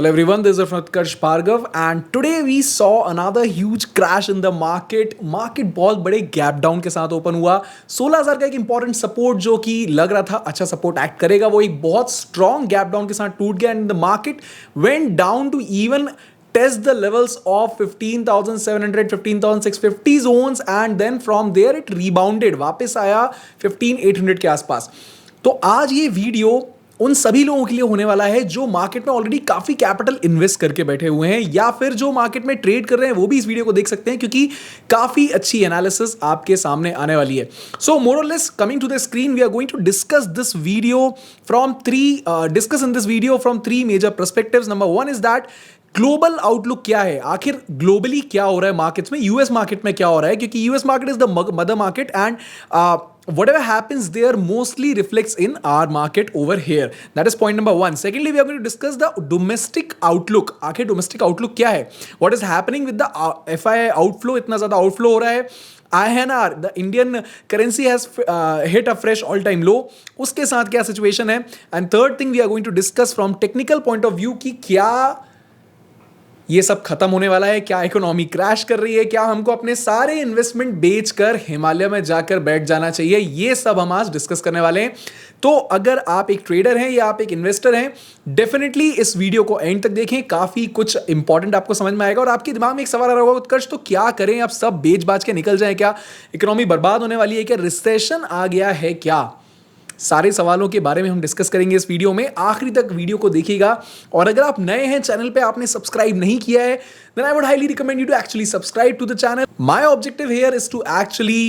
Hello everyone, this is Utkarsh Bhargav and today we saw another huge crash in the market. Market बहुत बड़े gap down के साथ open हुआ. 16,000 का एक इंपॉर्टेंट सपोर्ट जो कि लग रहा था अच्छा सपोर्ट एक्ट करेगा, वो एक बहुत स्ट्रॉन्ग गैप डाउन के साथ टूट गया and the market went down to even test the levels of 15,700 15,650 zones and then from there it rebounded, वापस आया 15,800 के आसपास. तो आज ये वीडियो उन सभी लोगों के लिए होने वाला है जो मार्केट में ऑलरेडी काफी कैपिटल इन्वेस्ट करके बैठे हुए हैं या फिर जो मार्केट में ट्रेड कर रहे हैं, वो भी इस वीडियो को देख सकते हैं क्योंकि काफी अच्छी एनालिसिस आपके सामने आने वाली है. So more or less coming to the screen, we are going to discuss this video from three major perspectives. Number one is that global outlook क्या है, आखिर ग्लोबली क्या हो रहा है मार्केट्स में, यूएस मार्केट में क्या हो रहा है, क्योंकि US market is the mother market and whatever happens there mostly reflects in our market over here. That is point number one. Secondly, we are going to discuss the domestic outlook. आखिर domestic outlook क्या है, what is happening with the FII outflow, इतना ज़्यादा outflow हो रहा है. INR, the Indian currency has hit a fresh all-time low. उसके साथ क्या situation है. And third thing we are going to discuss from technical point of view कि क्या ये सब खत्म होने वाला है, क्या इकोनॉमी क्रैश कर रही है, क्या हमको अपने सारे इन्वेस्टमेंट बेचकर हिमालय में जाकर बैठ जाना चाहिए, ये सब हम आज डिस्कस करने वाले हैं. तो अगर आप एक ट्रेडर हैं या आप एक इन्वेस्टर हैं, डेफिनेटली इस वीडियो को एंड तक देखें, काफी कुछ इंपॉर्टेंट आपको समझ में आएगा. और आपके दिमाग में एक सवाल आ रहा होगा, उत्कर्ष तो क्या करें, अब सब बेच बाच के निकल जाए, क्या इकोनॉमी बर्बाद होने वाली है, क्या रिसेशन आ गया है क्या? सारे सवालों के बारे में हम डिस्कस करेंगे इस वीडियो में. आखिरी तक वीडियो को देखिएगा. और अगर आप नए हैं चैनल पे, आपने सब्सक्राइब नहीं किया है, then I would highly recommend you to actually subscribe to the channel. My objective here is to actually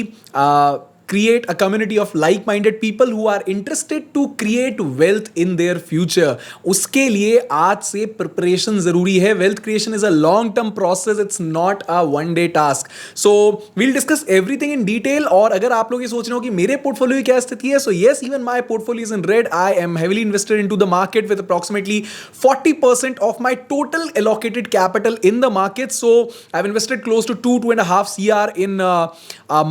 create a community of like-minded people who are interested to create wealth in their future. उसके लिए आज से preparation जरूरी है. Wealth creation is a long-term process. It's not a one-day task. So we'll discuss everything in detail. और अगर आप लोग ये सोच रहे हो कि मेरे पोर्टफोलियो की क्या स्थिति है, so yes, even my portfolio is in red. I am heavily invested into the market with approximately 40% of my total allocated capital in the market. So I've invested close to 2.5 CR in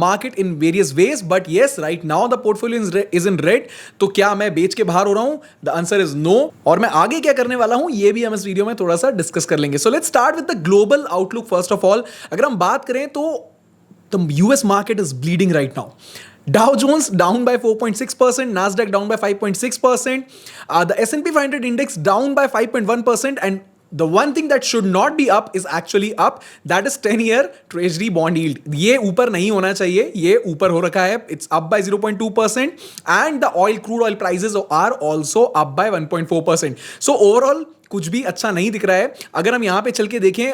market in various ways. But yes, right now the portfolio is in red. तो क्या मैं बेच के बाहर हो रहा हूं? The answer is no. और मैं आगे क्या करने वाला हूं, ये भी हम इस वीडियो में थोड़ा सा डिस्कस कर लेंगे. So let's start with the global outlook first of all. अगर हम बात करें तो the US market is bleeding right now. Dow Jones down by 4.6%, Nasdaq down by 5.6%, the S&P 500 index down by 5.1%, and the one thing that should not be up is actually up. That is 10-year Treasury bond yield. ये ऊपर नहीं होना चाहिए, ये ऊपर हो रखा है. It's up by 0.2% and the crude oil prices are also up by 1.4%. So overall कुछ भी अच्छा नहीं दिख रहा है. अगर हम यहाँ पे चल के देखें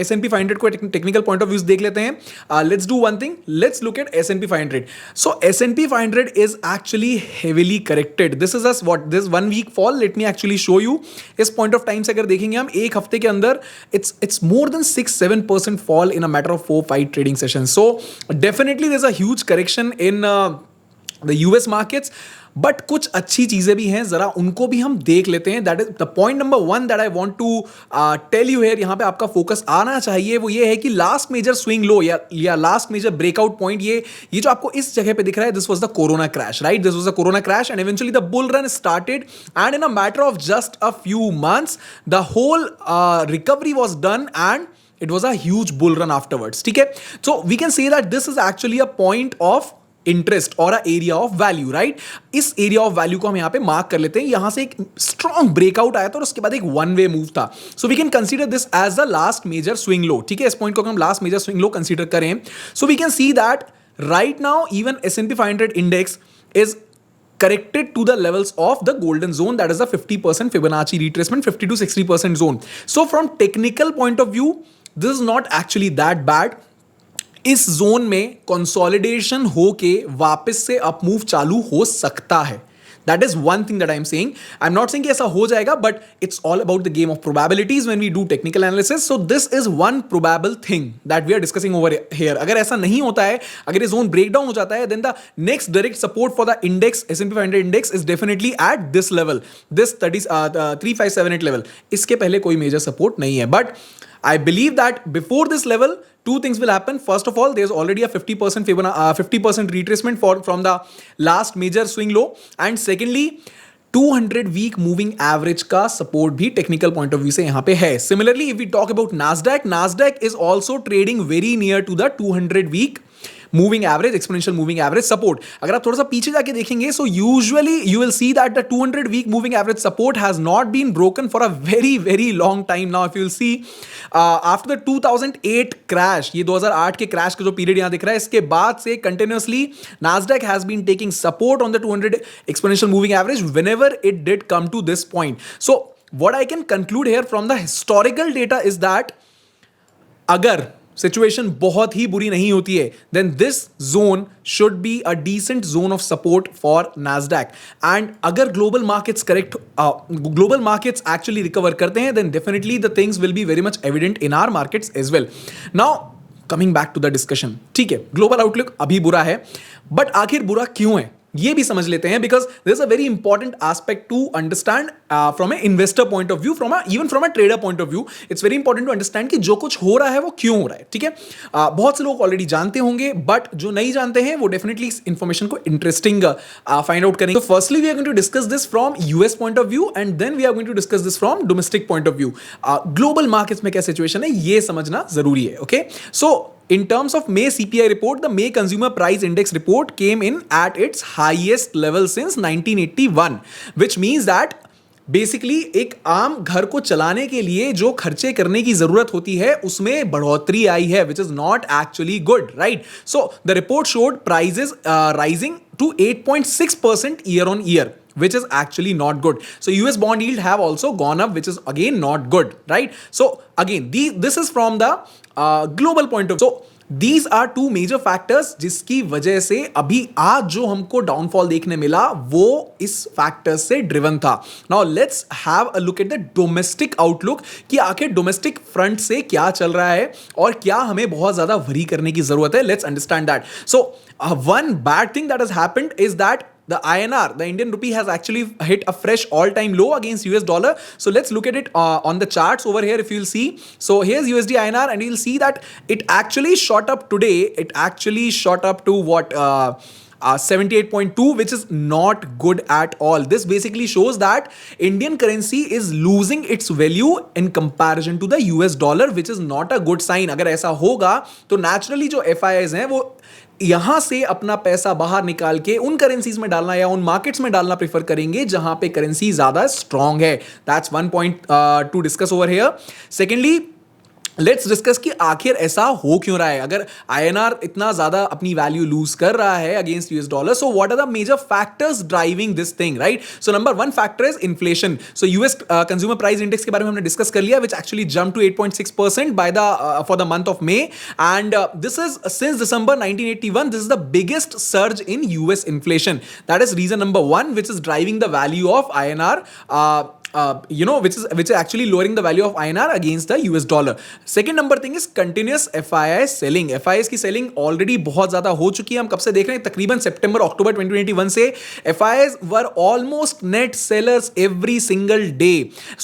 S&P 500 को टेक्निकल पॉइंट ऑफ व्यू देख लेते हैं. Let's do one thing, let's look at S&P 500. So S&P 500 is actually heavily corrected. This is this 1 week fall. Let me actually show you. इस पॉइंट ऑफ टाइम से अगर देखेंगे हम एक हफ्ते के अंदर, it's more than 6-7% fall in a matter of 4-5 trading session. So definitely there is a huge correction in the US markets. But कुछ अच्छी चीजें भी हैं, जरा उनको भी हम देख लेते हैं. That is the point number one that I want to tell you here. यहां पे आपका फोकस आना चाहिए, वो ये है कि लास्ट मेजर स्विंग लो या लास्ट मेजर ब्रेकआउट पॉइंट, ये जो आपको इस जगह पे दिख रहा है, this was the corona crash, right? This was the corona crash and eventually the bull run started and in a matter of just a few months the whole recovery was done and it was a huge bull run afterwards. ठीक है, so we can say that this is actually a point of interest और area of value, right? इस area of value को हम यहां पे mark कर लेते हैं. यहां से एक स्ट्रॉन्ग ब्रेकआउट आया था और उसके बाद एक वन वे मूव था. So we can consider this as the last major swing low. ठीक है, इस पॉइंट को हम last major swing low consider करें, so we can see that right now even S&P 500 index is corrected to the levels of the golden zone, that is the 50% Fibonacci retracement, 50 to 60% zone. So from technical point of view, this is not actually that bad. इस zone में consolidation होके वापस से up move चालू हो सकता है. That is one thing that I am saying. I'm not saying कि ऐसा हो जाएगा, but it's all about the game of probabilities when we do technical analysis. So this is one probable thing that we are discussing over here. अगर ऐसा नहीं होता है, अगर ये जोन ब्रेकडाउन हो जाता है, then the next direct support for the index, S&P 500 index is definitely at this level, this 3578 level. इसके पहले कोई major support नहीं है. But I believe that before this level, two things will happen. First of all, there's already a 50% retracement from the last major swing low. And secondly, 200 week moving average का support भी technical point of view से यहां पे है. Similarly if we talk about Nasdaq is also trading very near to the 200 week moving average, exponential moving average support. अगर आप थोड़ा सा पीछे जाके देखेंगे, so usually you will see that the 200 week moving average support has not been broken for a very very long time now. If you will C after the 2008 crash, ये 2008 के crash का जो पीरियड यहां दिख रहा है, इसके बाद से continuously Nasdaq has been taking support on the 200 exponential moving average whenever it did come to this point. So what I can conclude here from the historical data is that अगर situation बहुत ही बुरी नहीं होती है, then this zone should be a decent zone of support for Nasdaq. And अगर global markets actually recover करते हैं, then definitely the things will be very much evident in our markets as well. Now coming back to the discussion, ठीक है, global outlook अभी बुरा है, but आखिर बुरा क्यों है ये भी समझ लेते हैं, because this is a very important aspect to understand from a investor point of view, even from a trader point of view. It's very important to understand कि जो कुछ हो रहा है वो क्यों हो रहा है. ठीक है, बहुत से लोग ऑलरेडी जानते होंगे, बट जो नहीं जानते हैं वो डेफिनेटली इस इंफॉर्मेशन को इंटरेस्टिंग फाइंड आउट करेंगे. तो firstly we are going to discuss this from US point of view, and then we are going to discuss this from domestic point of view. Global markets में क्या situation है ये समझना जरूरी है. Okay, so in terms of May CPI report, the May Consumer Price Index report came in at its highest level since 1981, which means that basically एक आम घर को चलाने के लिए जो खर्चे करने की जरूरत होती है उसमें बढ़ोतरी आई है, which is not actually good, right. So the report showed prices rising to 8.6% year on year, which is actually not good. So US bond yield have also gone up, which is again not good, right? So again, this is from the global point of view. So these are two major factors जिसकी वजह से अभी आज जो हमको downfall देखने मिला वो इस फैक्टर से ड्रिवन था. Now let's have a look at the domestic outlook कि आखिर डोमेस्टिक फ्रंट से क्या चल रहा है और क्या हमें बहुत ज्यादा वरी करने की जरूरत है. Let's understand that. So one bad thing that has happened is that the INR, the Indian rupee, has actually hit a fresh all-time low against US dollar. So let's look at it on the charts over here. If you'll see, so here's USD INR, and you'll see that it actually shot up today. It actually shot up to what? 78.2, which is not good at all. This basically shows that Indian currency is losing its value in comparison to the US dollar, which is not a good sign. अगर ऐसा होगा तो naturally जो FIIs हैं वो यहां से अपना पैसा बाहर निकाल के उन करेंसीज में डालना या उन मार्केट्स में डालना प्रेफर करेंगे जहां पे करेंसी ज्यादा स्ट्रांग है. That's one point two discuss over here. Secondly let's discuss कि आखिर ऐसा हो क्यों रहा है. अगर आईएनआर इतना ज्यादा अपनी वैल्यू लूज कर रहा है against US dollar, so what are the major factors driving this thing, right. So number one factor is inflation. So US consumer price index के बारे में हमने डिस्कस कर लिया, which actually jump to 8.6% by the for the month of May, and this is since December 1981 this is the biggest surge in US inflation. That is reason number one which is driving the value of INR, which is actually lowering the value of INR against the US dollar. Second number thing is continuous FII selling. FIIs की selling already बहुत ज़्यादा हो चुकी है. हम कब से देख रहे हैं? तकरीबन सितंबर अक्टूबर 2021 से FIIs were almost net sellers every single day.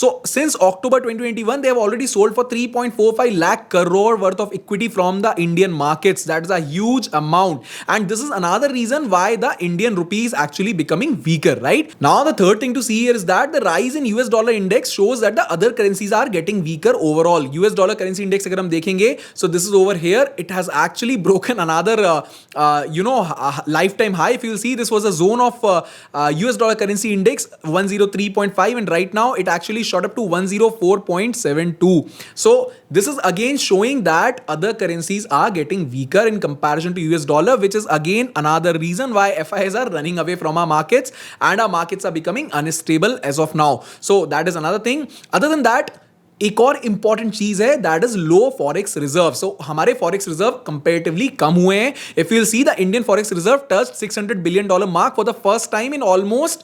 So since October 2021 they have already sold for 3.45 lakh crore worth of equity from the Indian markets. That is a huge amount, and this is another reason why the Indian rupee is actually becoming weaker, right? Now the third thing to see here is that the rise in US dollar index shows that the other currencies are getting weaker overall. US dollar currency index अगर हम देखेंगे, so this is over here, it has actually broken another lifetime high. If you'll see, this was a zone of US dollar currency index 103.5, and right now it actually shot up to 104.72. So this is again showing that other currencies are getting weaker in comparison to US dollar, which is again another reason why FIIs are running away from our markets and our markets are becoming unstable as of now. So that is another thing. Other than that, एक और important चीज है, that is low forex reserve. So हमारे forex reserve comparatively कम हुए हैं. If you will see the Indian forex reserve touched $600 billion mark for the first time in almost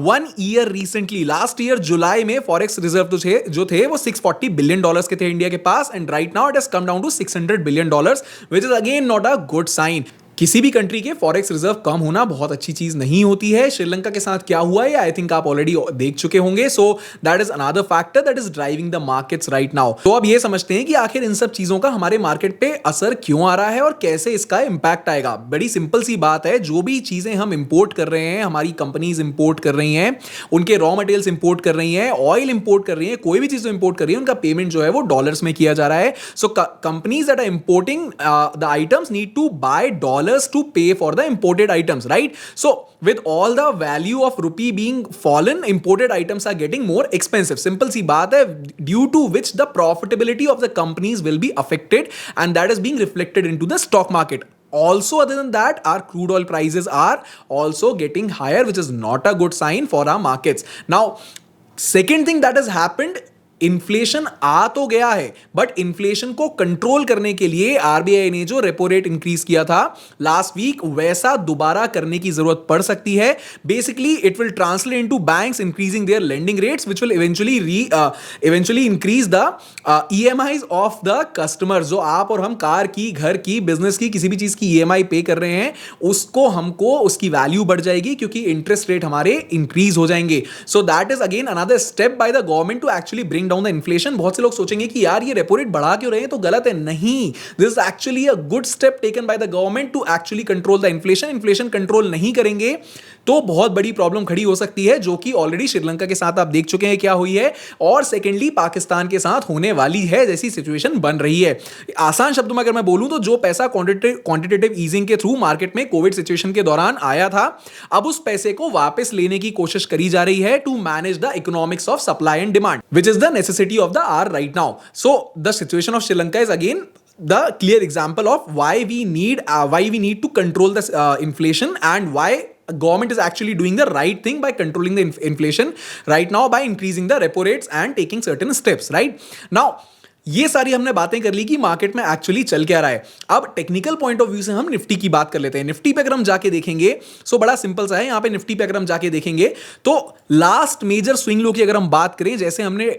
1 year recently. Last year जुलाई में forex reserve जो थे वो $640 billion के थे इंडिया के पास, and right now it has come down to $600 billion, which is again not a good sign. किसी भी कंट्री के फॉरेक्स रिजर्व कम होना बहुत अच्छी चीज नहीं होती है। श्रीलंका के साथ क्या हुआ है आई थिंक आप ऑलरेडी देख चुके होंगे। सो that is another factor that is driving the markets right now. तो अब ये समझते हैं कि आखिर इन सब चीजों का हमारे मार्केट पे असर क्यों आ रहा है और कैसे इसका इंपैक्ट आएगा। बड़ी सिंपल सी बात है, जो भी चीजें हम इंपोर्ट कर रहे हैं, हमारी कंपनीज इंपोर्ट कर रही हैं, उनके रॉ मटेरियल्स इंपोर्ट कर रही हैं, ऑयल इंपोर्ट कर रही हैं, कोई भी चीज इंपोर्ट कर रही है, उनका पेमेंट जो है वो डॉलर्स में किया जा रहा है। So companies that are importing the items need to buy dollars to pay for the imported items, right? So with all the value of rupee being fallen, imported items are getting more expensive. Simple सी बात है, due to which the profitability of the companies will be affected and that is being reflected into the stock market. Also, other than that, our crude oil prices are also getting higher, which is not a good sign for our markets. Now, second thing that has happened, inflation आ तो गया है, but inflation को control करने के लिए RBI ने जो रेपो रेट इंक्रीज किया था लास्ट वीक, वैसा दोबारा करने की जरूरत पड़ सकती है। Basically it will translate into banks increasing there lending rates which will eventually increase the EMIs of the customer. जो आप और हम कार की, घर की, बिजनेस की, किसी भी चीज की ईएमआई पे कर रहे हैं, उसको हमको उसकी वैल्यू बढ़ जाएगी क्योंकि इंटरेस्ट रेट हमारे इंक्रीज हो जाएंगे। So that is again another step by the government to actually bring down the inflation. बहुत से लोग सोचेंगे कि यार ये रेपो रेट बढ़ा क्यों रहे हैं, तो गलत है। नहीं, this is actually a good step taken by the government to actually control the inflation. Inflation control नहीं करेंगे तो बहुत बड़ी प्रॉब्लम खड़ी हो सकती है, जो कि ऑलरेडी श्रीलंका के साथ आप देख चुके हैं क्या हुई है, और सेकेंडली पाकिस्तान के साथ होने वाली है, जैसी सिचुएशन बन रही है। आसान शब्दों में अगर मैं बोलूं तो जो पैसा क्वांटिटेटिव ईजिंग के थ्रू मार्केट में कोविड सिचुएशन के दौरान आया था, अब उस पैसे को वापस लेने की कोशिश करी जा रही है to manage the economics of supply and demand, which is the necessity of the hour right now. So the situation of Sri Lanka is again the clear example of why we need to control this inflation, and why government is actually doing the right thing by controlling the inflation right now by increasing the repo rates and taking certain steps right now. ये सारी हमने बातें कर ली कि market में actually चल क्या रहा है. अब टेक्निकल पॉइंट ऑफ व्यू से हम निफ्टी की बात कर लेते हैं. निफ्टी पे अगर हम जाके देखेंगे, सो बड़ा सिंपल सा है. यहां पे निफ्टी पे अगर हम जाके देखेंगे तो लास्ट मेजर स्विंग लो की अगर हम बात करें, जैसे हमने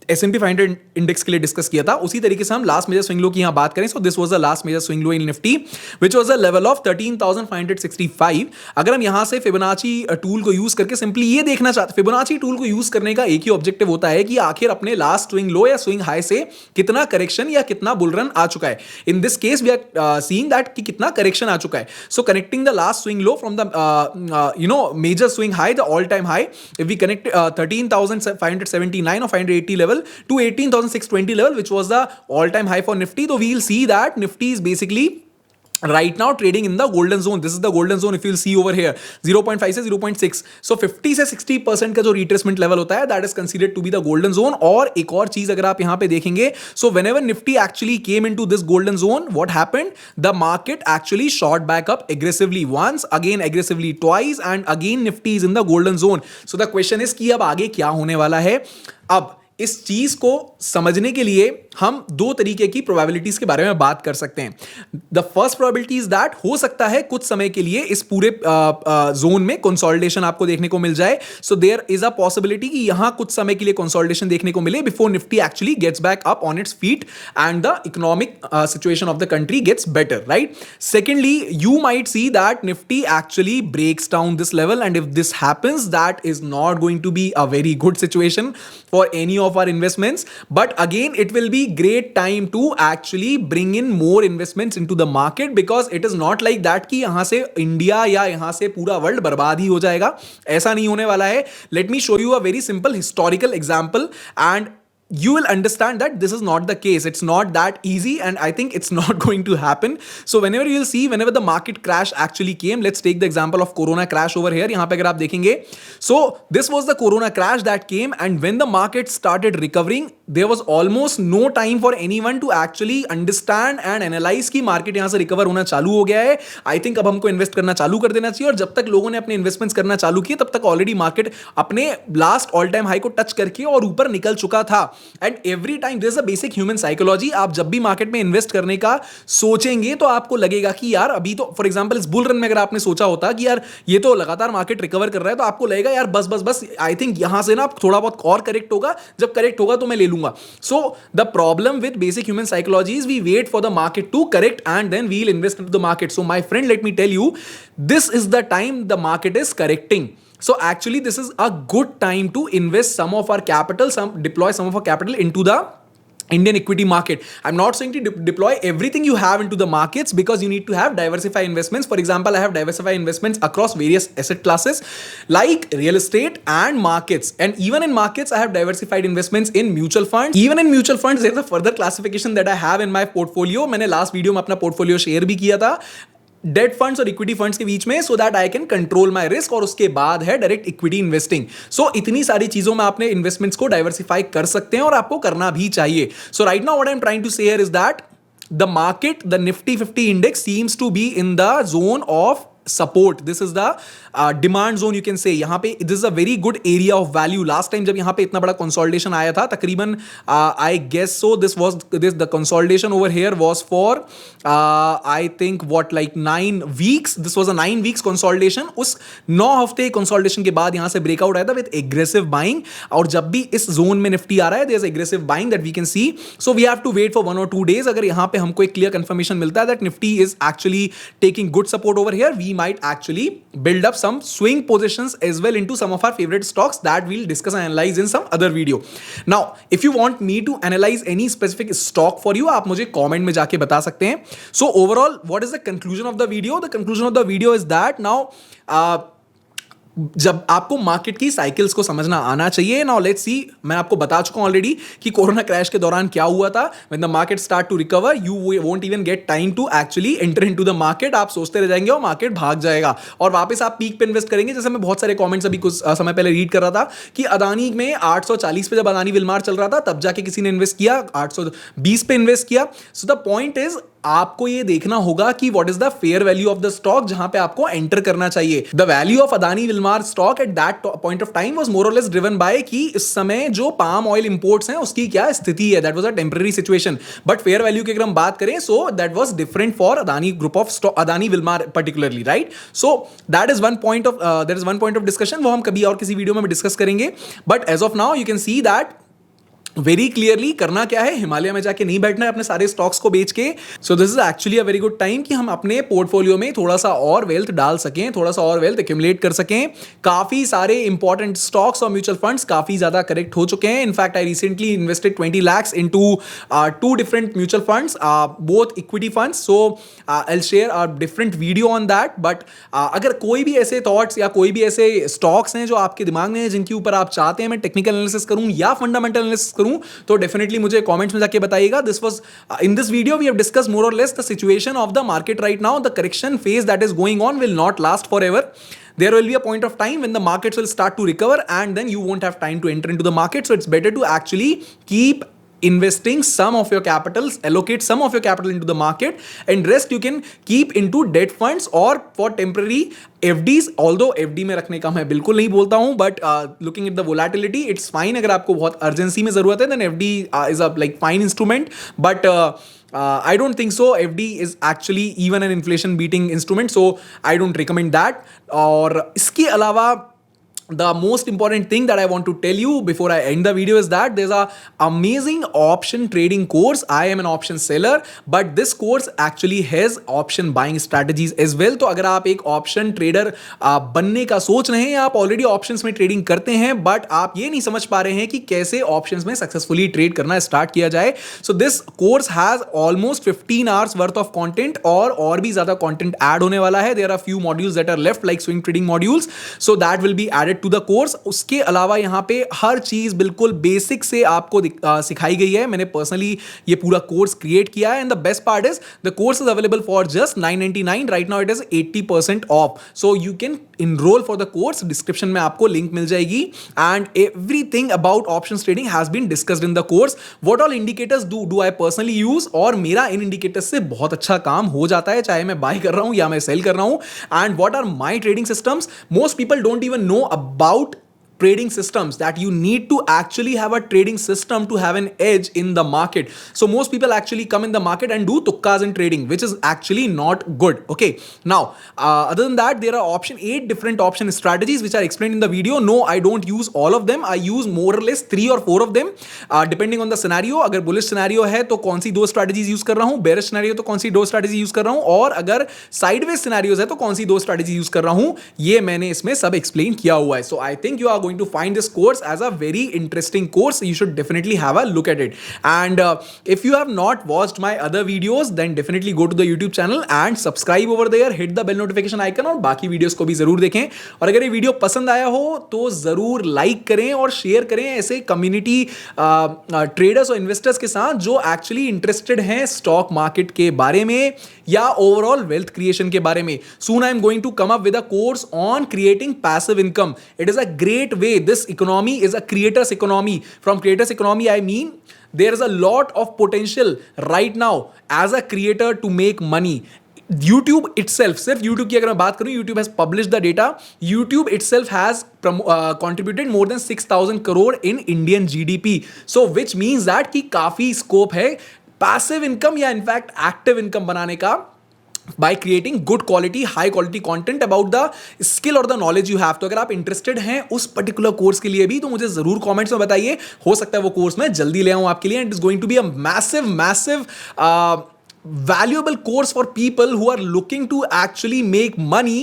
S&P 500 इंडेक्स के लिए डिस्कस किया था, उसी तरीके से हम लास्ट मेजर स्विंग लो की यहां बात करें. So this was the last major swing low in Nifty which was the level of 13,565. अगर हम यहां से फिबोनाची टूल को यूज करके सिंपली ये देखना चाहते, फिबोनाची टूल को यूज करने का एक ही ऑब्जेक्टिव होता है कि आखिर अपने लास्ट स्विंग लो या स्विंग हाई से कितना करेक्शन या कितना बुल रन आ चुका है. In this case we are seeing that कि कितना करेक्शन आ चुका है. So connecting the last swing low from the major swing high, the all time high, if we connect 13,579 or 580 level to 18,620 level, which was the all-time high for Nifty. So we'll see that Nifty is basically right now trading in the golden zone. This is the golden zone if you'll see over here 0.5 से 0.6. So 50 से 60% का जो retracement level होता है, that is considered to be the golden zone. और एक और चीज अगर आप यहां पे देखेंगे, so whenever Nifty actually came into this golden zone, what happened? The market actually shot back up aggressively once, again aggressively twice, and again Nifty is in the golden zone. So the question is कि अब आगे क्या होने वाला है. अब इस चीज को समझने के लिए हम दो तरीके की प्रोबेबिलिटीज के बारे में बात कर सकते हैं. The first probability is that हो सकता है कुछ समय के लिए इस पूरे जोन में कंसोलिडेशन आपको देखने को मिल जाए. So there is a possibility कि यहां कुछ समय के लिए कंसोलिडेशन देखने को मिले before Nifty actually gets back up on its feet and the economic situation of the country gets better, right. Secondly, you might see that Nifty actually breaks down this level, and if this happens, that is not going to be a very good situation for any of our investments. But again, it will be great time to actually bring in more investments into the market, because it is not like that कि यहां से India या यहां से पूरा world बर्बाद ही हो जाएगा. ऐसा नहीं होने वाला है. Let me show you a very simple historical example and you will understand that this is not the case. It's not that easy, and I think it's not going to happen. So whenever you'll see, whenever the market crash actually came, let's take the example of corona crash over here. yahan pe agar aap dekhenge, so this was the corona crash that came, and when the market started recovering, there was almost no time for anyone to actually understand and analyze कि market यहां से recover होना चालू हो गया है. I think अब हमको इन्वेस्ट करना चालू कर देना चाहिए. और जब तक लोगों ने अपने इन्वेस्टमेंट्स करना चालू किए, तब तक ऑलरेडी मार्केट अपने लास्ट ऑल टाइम हाई को टच करके और ऊपर निकल चुका था. And every time this is a basic human psychology. आप जब भी मार्केट में इन्वेस्ट करने का सोचेंगे तो आपको लगेगा कि यार अभी तो, फॉर एग्जांपल इस बुल रन में अगर आपने सोचा होता कि यार ये तो लगातार मार्केट रिकवर कर रहा है, तो आपको लगेगा यार बस आई थिंक यहां से ना थोड़ा बहुत और करेक्ट होगा, जब करेक्ट होगा तो मैं ले लूंगा. लूंगा. So the problem with basic human psychology is we wait for the market to correct and then we'll invest into the market. So my friend, let me tell you, this is the time the market is correcting. So actually this is a good time to invest some of our capital, deploy some of our capital into the Indian equity market. I'm not saying to deploy everything you have into the markets, because you need to have diversified investments. For example, I have diversified investments across various asset classes like real estate and markets. And even in markets, I have diversified investments in mutual funds. Even in mutual funds, there's a further classification that I have in my portfolio. मैंने last video में अपना portfolio share भी किया था date funds और equity funds के बीच में, so that I can control my risk. और उसके बाद है डायरेक्ट इक्विटी इन्वेस्टिंग. सो इतनी सारी चीजों में आपने इन्वेस्टमेंट्स को डाइवर्सिफाई कर सकते हैं और आपको करना भी चाहिए. So right now what I am trying to say here is that the market, the Nifty 50 index seems to be in the zone of support. This is the demand zone, you can say. यहाँ पे this is a very good area of value. Last time जब यहाँ पे इतना बड़ा consolidation आया था, तकरीबन I guess so the consolidation over here was for I think what like 9 weeks. This was a 9 weeks consolidation. उस 9 हफ्ते consolidation के बाद यहाँ से breakout आया था with aggressive buying. और जब भी इस zone में निफ्टी आ रहा है, there's aggressive buying that we can see. So we have to wait for 1 or 2 days. अगर यहाँ पे हमको एक clear confirmation मिलता है that Nifty is actually taking good support over here, we might actually build up some swing positions as well into some of our favorite stocks that we'll discuss and analyze in some other video. Now, if you want me to analyze any specific stock for you, आप मुझे comment में जाके बता सकते हैं. So overall, what is the conclusion of the video? The conclusion of the video is that now, जब आपको market की साइकिल्स को समझना आना चाहिए. नाउ लेट्स सी, मैं आपको बता चुका हूं ऑलरेडी कि कोरोना क्रैश के दौरान क्या हुआ था. When the market start to recover, you won't even get time to actually enter into the market. आप सोचते रह जाएंगे और मार्केट भाग जाएगा और वापस आप पीक पे इन्वेस्ट करेंगे. जैसे मैं बहुत सारे कमेंट्स अभी कुछ समय पहले रीड कर रहा था कि अदानी में 840 पे जब अदानी विलमार चल रहा था, तब जाके किसी ने इन्वेस्ट किया, 820 पे इन्वेस्ट किया. सो द पॉइंट इज, आपको ये देखना होगा कि what is the fair value of the stock जहां पे आपको एंटर करना चाहिए. The value of Adani Wilmar stock at that point of time was more or less driven by कि इस समय जो पाम ऑयल इंपोर्ट्स हैं उसकी क्या स्थिति है. That was a temporary situation. But fair value की अगर हम बात करें, so that was different for Adani group of stock, Adani Wilmar particularly, right. So that is one point of discussion. वो हम कभी और किसी वीडियो में डिस्कस करेंगे. But as of now you can see that very clearly करना क्या है, हिमालय में जाके नहीं बैठना है अपने सारे स्टॉक्स को बेच के. So this is actually a very good time कि हम अपने पोर्टफोलियो में थोड़ा सा और वेल्थ डाल सकें, थोड़ा सा और वेल्थ एक्यूमुलेट कर सकें. काफी सारे इंपॉर्टेंट स्टॉक्स और म्यूचुअल फंड्स काफी ज्यादा करेक्ट हो चुके हैं. In fact I recently invested 20 lakhs into 2 different mutual funds, both equity funds. So I'll share a different video on that. But अगर कोई भी ऐसे थॉट्स या कोई भी ऐसे स्टॉक्स हैं जो आपके दिमाग में है, जिनके ऊपर आप चाहते हैं मैं टेक्निकल एनालिसिस करूं या फंडामेंटल एनालिसिस करूं, तो डेफिनेटली मुझे कमेंट्स में जाके बताइएगा. This was in this video we have discussed more or less the situation of the market right now. The correction phase that is going on will not last forever. There will be a point of time when the markets will start to recover and then you won't have time to enter into the market. So it's better to actually keep investing some of your capitals, allocate some of your capital into the market, and rest you can keep into debt funds or for temporary FDs. although FD में रखने का मैं बिल्कुल नहीं बोलता हूँ, but looking at the volatility, it's fine. अगर आपको बहुत urgency में ज़रूरत है, then FD is a like fine instrument, but I don't think so. FD is actually even an inflation beating instrument, so I don't recommend that. और इसके अलावा the most important thing that I want to tell you before I end the video is that there's a amazing option trading course. I am an option seller, but this course actually has option buying strategies as well. तो अगर आप एक option trader बनने का सोच रहे हैं, आप ऑलरेडी options में trading करते हैं, but आप ये नहीं समझ पा रहे हैं कि कैसे options में successfully trade करना start किया जाए. So this course has almost 15 hours worth of content और भी ज़्यादा content add होने वाला है. There are few modules that are left like swing trading modules, so that will be added to the course. उसके अलावा यहाँ पे हर चीज बिल्कुल बेसिक से आपको सिखाई गई है. मैंने पर्सनली ये पूरा कोर्स क्रिएट किया है. And the best part is the course is available for just 999. Right now it is 80% off. So you can enroll for the course. Description में आपको लिंक मिल जाएगी. And everything about options trading has been discussed in the course. What all indicators do I personally use, और मेरा इन indicators से बहुत अच्छा काम हो जाता है, चाहे मैं बाय कर रहा हूं या मैं सेल कर रहा हूं. And what are my trading systems. Most people don't even know about trading systems, that you need to actually have a trading system to have an edge in the market. So most people actually come in the market and do tukkas in trading, which is actually not good. Okay, now other than that, there are 8 different option strategies which are explained in the video. No, I don't use all of them. I use more or less 3 or 4 of them, depending on the scenario. अगर bullish scenario है तो कौन सी 2 strategies use कर रहा हूं, bearish scenario तो कौन सी 2 strategies use कर रहा हूं, और अगर sideways scenarios है तो कौन सी 2 strategies यूज कर रहा हूं, ये मैंने इसमें सब एक्सप्लेन किया हुआ है. So I think you are going to find this course as a very interesting course. You should definitely have a look at it. And if you have not watched my other videos, then definitely go to the YouTube channel and subscribe over there. Hit the bell notification icon और बाकी videos को भी जरूर देखें. और अगर ये video पसंद आया हो तो जरूर लाइक करें और शेयर करें ऐसे कम्युनिटी ट्रेडर्स और इन्वेस्टर्स के साथ जो एक्चुअली इंटरेस्टेड हैं स्टॉक मार्केट के बारे में या ओवरऑल वेल्थ क्रिएशन के बारे में. Soon I am going to come up with a course on creating passive income. It is a great way. This economy is a creator's economy. From creator's economy, I mean there is a lot of potential right now as a creator to make money. YouTube itself, सिर्फ YouTube की अगर मैं बात करूं, YouTube has published the data. YouTube itself has contributed more than 6,000 crore in Indian GDP. So which means that कि काफी scope है passive income या इनफैक्ट एक्टिव इनकम बनाने का by creating good quality, high quality content about the skill or the knowledge you have. तो अगर आप interested हैं उस पर्टिकुलर कोर्स के लिए भी तो मुझे जरूर कमेंट्स में बताइए. हो सकता है वो कोर्स मैं जल्दी ले आऊं आपके लिए. And it is going to be a massive valuable course for people who are looking to actually make money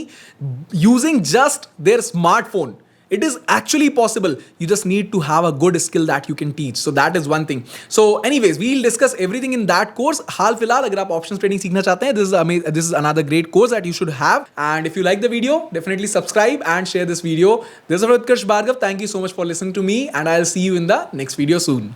using just their smartphone. It is actually possible. You just need to have a good skill that you can teach. So that is one thing. So anyways, we'll discuss everything in that course. हाल फिलहाल अगर आप options trading सीखना चाहते हैं, this is another great course that you should have. And if you like the video, definitely subscribe and share this video. This is Utkarsh Bhargav. Thank you so much for listening to me, and I'll see you in the next video soon.